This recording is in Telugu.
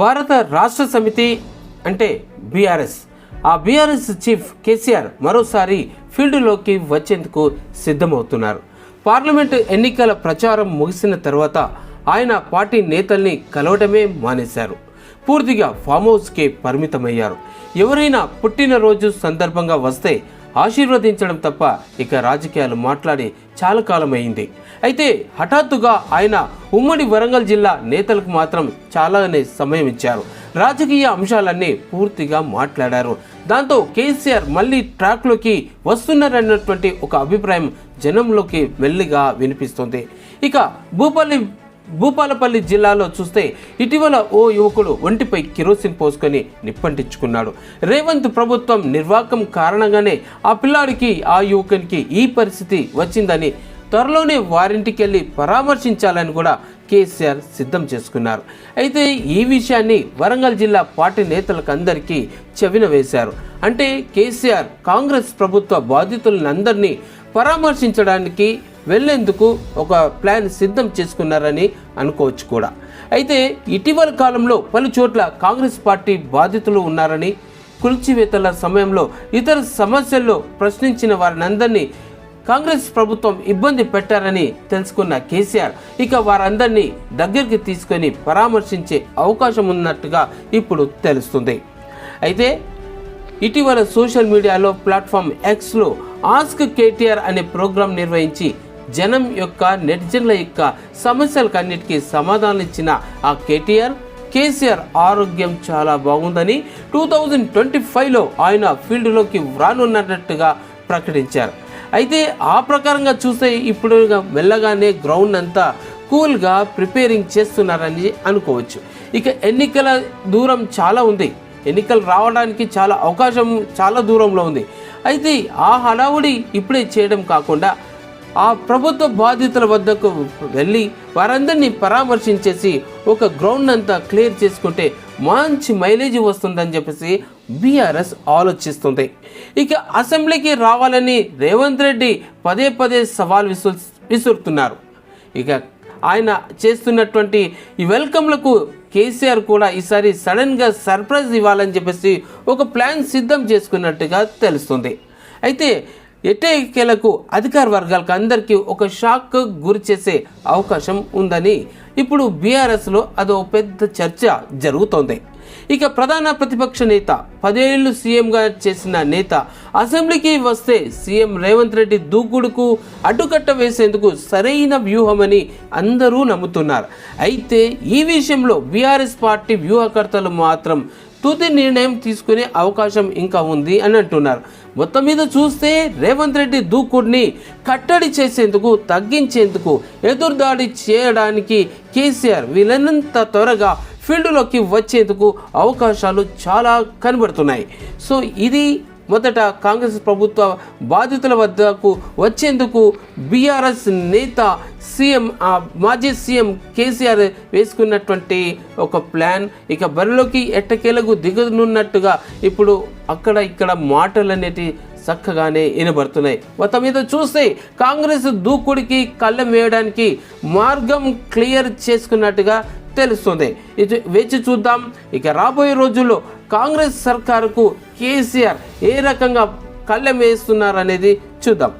భారత రాష్ట్ర సమితి అంటే బీఆర్ఎస్, ఆ బీఆర్ఎస్ చీఫ్ కేసీఆర్ మరోసారి ఫీల్డ్లోకి వచ్చేందుకు సిద్ధమవుతున్నారు. పార్లమెంటు ఎన్నికల ప్రచారం ముగిసిన తర్వాత ఆయన పార్టీ నేతల్ని కలవడమే మానేశారు. పూర్తిగా ఫామ్ హౌస్కే పరిమితమయ్యారు. ఎవరైనా పుట్టినరోజు సందర్భంగా వస్తే ఆశీర్వదించడం తప్ప ఇక రాజకీయాలు మాట్లాడి చాలా కాలమైంది. అయితే హఠాత్తుగా ఆయన ఉమ్మడి వరంగల్ జిల్లా నేతలకు మాత్రం చాలానే సమయం ఇచ్చారు. రాజకీయ అంశాలన్నీ పూర్తిగా మాట్లాడారు. దాంతో కేసీఆర్ మళ్ళీ ట్రాక్లోకి వస్తున్నారన్నటువంటి ఒక అభిప్రాయం జనంలోకి మెల్లిగా వినిపిస్తుంది. ఇక భూపాలపల్లి జిల్లాలో చూస్తే ఇటీవల ఓ యువకుడు ఒంటిపై కిరోసిన్ పోసుకొని నిప్పంటించుకున్నాడు. రేవంత్ ప్రభుత్వం నిర్వాకం కారణంగానే ఆ పిల్లాడికి, ఆ యువకునికి ఈ పరిస్థితి వచ్చిందని త్వరలోనే వారింటికి వెళ్ళి పరామర్శించాలని కూడా కేసీఆర్ సిద్ధం చేసుకున్నారు. అయితే ఈ విషయాన్ని వరంగల్ జిల్లా పార్టీ నేతలకు అందరికీ చెవిన వేశారు. అంటే కేసీఆర్ కాంగ్రెస్ ప్రభుత్వ బాధితులందరినీ పరామర్శించడానికి వెళ్లేందుకు ఒక ప్లాన్ సిద్ధం చేసుకున్నారని అనుకోవచ్చు కూడా. అయితే ఇటీవల కాలంలో పలు చోట్ల కాంగ్రెస్ పార్టీ బాధితులు ఉన్నారని, కూల్చివేతల సమయంలో ఇతర సమస్యల్లో ప్రశ్నించిన వారినందరినీ కాంగ్రెస్ ప్రభుత్వం ఇబ్బంది పెట్టారని తెలుసుకున్న కేసీఆర్ ఇక వారందరినీ దగ్గరికి తీసుకొని పరామర్శించే అవకాశం ఉన్నట్టుగా ఇప్పుడు తెలుస్తుంది. అయితే ఇటీవల సోషల్ మీడియాలో ప్లాట్ఫామ్ ఎక్స్లో ఆస్క్ కేటీఆర్ అనే ప్రోగ్రాం నిర్వహించి జనం యొక్క నెటిజన్ల యొక్క సమస్యలకన్నిటికీ సమాధానం ఇచ్చిన ఆ కేసీఆర్ ఆరోగ్యం చాలా బాగుందని 2025లో ఆయన ఫీల్డ్లోకి రానున్నట్టుగా ప్రకటించారు. అయితే ఆ ప్రకారంగా చూస్తే ఇప్పుడు మెల్లగానే గ్రౌండ్ అంతా కూల్గా ప్రిపేరింగ్ చేస్తున్నారని అనుకోవచ్చు. ఇక ఎన్నికల దూరం చాలా ఉంది, ఎన్నికలు రావడానికి చాలా అవకాశం చాలా దూరంలో ఉంది. అయితే ఆ హడావుడి ఇప్పుడే చేయడం కాకుండా ఆ ప్రభుత్వ బాధితుల వద్దకు వెళ్ళి వారందరినీ పరామర్శించేసి ఒక గ్రౌండ్ అంతా క్లియర్ చేసుకుంటే మంచి మైలేజ్ వస్తుందని చెప్పేసి బీఆర్ఎస్ ఆలోచిస్తుంది. ఇక అసెంబ్లీకి రావాలని రేవంత్ రెడ్డి పదే సవాల్ విసురుతున్నారు. ఇక ఆయన చేస్తున్నటువంటి ఈ వెల్కమ్లకు కేసీఆర్ కూడా ఈసారి సడన్గా సర్ప్రైజ్ ఇవ్వాలని చెప్పేసి ఒక ప్లాన్ సిద్ధం చేసుకున్నట్టుగా తెలుస్తుంది. అయితే ఎట్టకేలకు అధికార వర్గాలకు అందరికీ ఒక షాక్ గురి చేసే అవకాశం ఉందని ఇప్పుడు బీఆర్ఎస్లో అదో పెద్ద చర్చ జరుగుతోంది. ఇక ప్రధాన ప్రతిపక్ష నేత, 10 ఏళ్లు సీఎంగా చేసిన నేత అసెంబ్లీకి వస్తే సీఎం రేవంత్ రెడ్డి దూకుడుకు అడ్డుకట్ట వేసేందుకు సరైన వ్యూహమని అందరూ నమ్ముతున్నారు. అయితే ఈ విషయంలో బీఆర్ఎస్ పార్టీ వ్యూహకర్తలు మాత్రం తుది నిర్ణయం తీసుకునే అవకాశం ఇంకా ఉంది అని అంటున్నారు. మొత్తం మీద చూస్తే రేవంత్ రెడ్డి దూకుడిని కట్టడి చేసేందుకు, తగ్గించేందుకు, ఎదురుదాడి చేయడానికి కేసీఆర్ వీలైనంత త్వరగా ఫీల్డ్లోకి వచ్చేందుకు అవకాశాలు చాలా కనబడుతున్నాయి. సో ఇది మొదట కాంగ్రెస్ ప్రభుత్వ బాధితుల వద్దకు వచ్చేందుకు బీఆర్ఎస్ నేత మాజీ సీఎం కేసీఆర్ వేసుకున్నటువంటి ఒక ప్లాన్. ఇక బరిలోకి ఎట్టకేలకు దిగనున్నట్టుగా ఇప్పుడు అక్కడ ఇక్కడ మాటలు అనేటివి చక్కగానే వినబడుతున్నాయి. మొత్తం మీద చూస్తే కాంగ్రెస్ దూకుడికి కళ్ళెం వేయడానికి మార్గం క్లియర్ చేసుకున్నట్టుగా తెలుస్తుంది. ఇది వేచి చూద్దాం. ఇక రాబోయే రోజుల్లో కాంగ్రెస్ సర్కారుకు కేసీఆర్ ఏ రకంగా కళ్ళెం వేస్తున్నారనేది చూద్దాం.